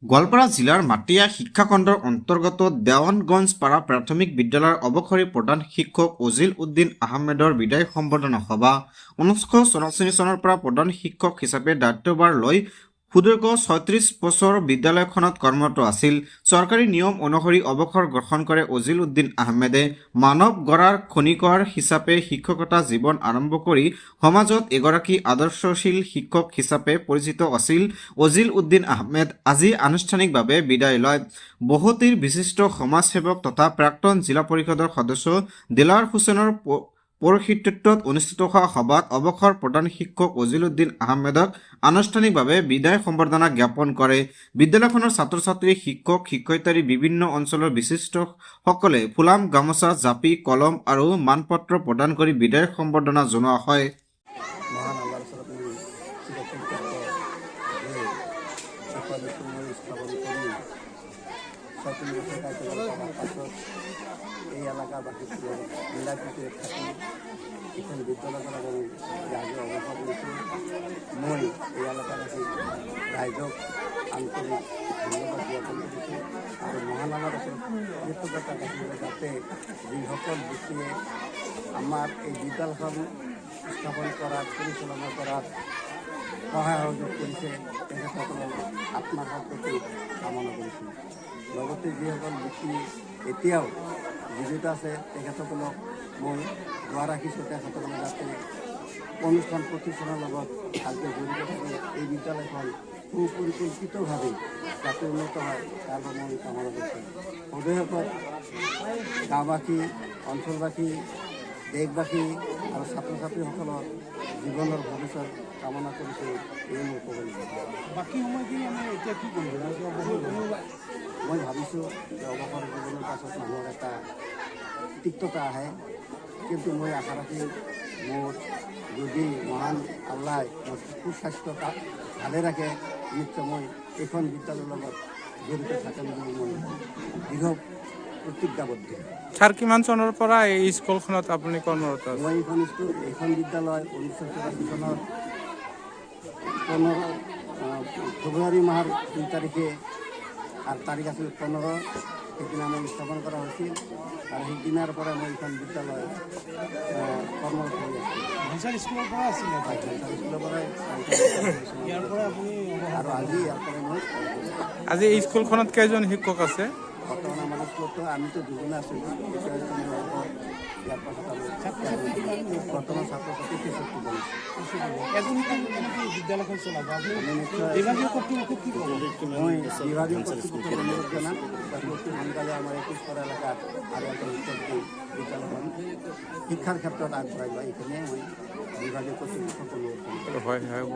গোৱালপাৰা জিলাৰ মাটিয়া শিক্ষাখণ্ডৰ অন্তৰ্গত দেৱানগঞ্জ পাৰা প্ৰাথমিক বিদ্যালয়ৰ অৱসৰী প্ৰধান শিক্ষক অজিল উদ্দিন আহমেদৰ বিদায় সম্বৰ্ধনা সভা 1984 চনৰ পৰা প্ৰধান শিক্ষক হিচাপে দায়িত্বভাৰ লৈ সুদীৰ্ঘ 36 বছৰ বিদ্যালয়খনত কৰ্মৰত আছিল। চৰকাৰী নিয়ম অনুসৰি অৱসৰ গ্ৰহণ কৰে অজিল উদ্দিন আহমেদে। মানৱ গঢ়াৰ খনিকৰ হিচাপে শিক্ষকতা জীৱন আৰম্ভ কৰি সমাজত এগৰাকী আদৰ্শশীল শিক্ষক হিচাপে পৰিচিত আছিল অজিল উদ্দিন আহমেদ। আজি আনুষ্ঠানিকভাৱে বিদায় লয়। বহুতেই বিশিষ্ট সমাজসেৱক তথা প্ৰাক্তন জিলা পৰিষদৰ সদস্য দিলাৰ হুছেইনৰ পৌৰোহিত্যত অনুষ্ঠিত হোৱা সভাত অৱসৰ প্ৰধান শিক্ষক অজিল উদ্দিন আহমেদক আনুষ্ঠানিকভাৱে বিদায় সম্বৰ্ধনা জ্ঞাপন কৰে। বিদ্যালয়খনৰ ছাত্ৰ ছাত্ৰী, শিক্ষক, শিক্ষয়িত্ৰী, বিভিন্ন অঞ্চলৰ বিশিষ্টসকলে ফুলাম, গামোচা, জাপি, কলম আৰু মানপত্ৰ প্ৰদান কৰি বিদায় সম্বৰ্ধনা জনোৱা হয়। মহান আল্লাহৰ ওচৰত মই চিৰকৃতজ্ঞ যে মই স্থাপন কৰি 36 বছৰ কাৰ্যকাল কৰাৰ পাছত এই এলেকাবাসীক মিলাপ্ৰীতিৰে থাকি এখন বিদ্যালয়খনত আমি ৰাইজে অৱসৰ লৈছোঁ। মই এই এলেকাবাসীক ৰাইজক আন্তৰিক ধন্যবাদ জ্ঞাপন কৰিছোঁ আৰু মহান আল্লাহৰ ওচৰত কৃতজ্ঞতা ৰাখিবলৈ যাতে যিসকল ব্যক্তিয়ে আমাৰ এই বিদ্যালয়খন স্থাপন কৰাত, পৰিচালনা কৰাত সহায় সহযোগ কৰিছে তেখেতসকলৰ আত্মাৰ প্ৰতি কামনা কৰিছোঁ। লগতে যিসকল ব্যক্তি এতিয়াও জীৱিত আছে তেখেতসকলক মই দোৱা ৰাখিছোঁ তেখেতসকলে যাতে অনুষ্ঠান প্ৰতিষ্ঠানৰ লগত ভালকৈ জড়িত থাকে, এই বিদ্যালয়খন সুপৰিকল্পিতভাৱে যাতে উন্নত হয় তাৰ বাবে মই কামনা কৰিছোঁ। সদস্যসকল গাঁওবাসী, অঞ্চলবাসী, দেশবাসী আৰু ছাত্ৰ ছাত্ৰীসকলৰ জীৱনৰ ভৱিষ্যত কামনা কৰিছোঁ। এই মোৰ ক'ব লাগিব। বাকী সময়খিনি আমি এতিয়া কি কৰিব? মই ভাবিছোঁ যে অৱসৰ জীৱনৰ পাছত মানুহৰ এটা তিক্ততা আহে, কিন্তু মই আশা ৰাখি মোৰ যদি মহান আল্লাই মোৰ সুস্বাস্থ্য ভালে ৰাখে নিশ্চয় মই এইখন বিদ্যালয়ৰ লগত জড়িত থাকিম বুলি মই দৃঢ় প্ৰতিজ্ঞাবদ্ধ। ছাৰ, কিমান চনৰ পৰা এই স্কুলখনত আপুনি কৰ্মৰত আছে? মই এইখন বিদ্যালয় 1984 চনৰ 15 ফেব্ৰুৱাৰী মাহৰ 2 তাৰিখে আৰু তাৰিখ আছিল 15, সেইদিনা মই স্থাপন কৰা হৈছিল আৰু সেইদিনাৰ পৰা মই এইখন বিদ্যালয় কৰ্মৰত হৈ আছোঁ। ভাঞ্চাৰ স্কুলৰ পৰা আছিলে? স্কুলৰ পৰাই ইয়াৰ পৰা আপুনি আৰু আজি ইয়াৰ পৰাই মই আজি এই স্কুলখনত কেইজন শিক্ষক আছে? বৰ্তমান আমাৰ স্কুলতো আমিতো দুজনে আছোঁ। ইয়াৰ পাছত আমি বৰ্তমান ছাত্ৰ ছাত্ৰী 63 এজন বিদ্যালয়খন চলাব আপুনি নিশ্চয় বিভাগীয় কৰ্তৃপক্ষক কি ক'ব? মই বিভাগীয় কৰ্তৃপক্ষক অনুৰোধ জনাম যাতে অতি সোনকালে আমাৰ এই পিছপৰা এলেকাত আৰু এখন শিক্ষক বিদ্যালয়খন শিক্ষাৰ ক্ষেত্ৰত আগবঢ়াই লয়। এইখিনিয়ে মই বিভাগীয় কৰ্তৃপক্ষক অনুৰোধ জনাম। হয় হ'ব।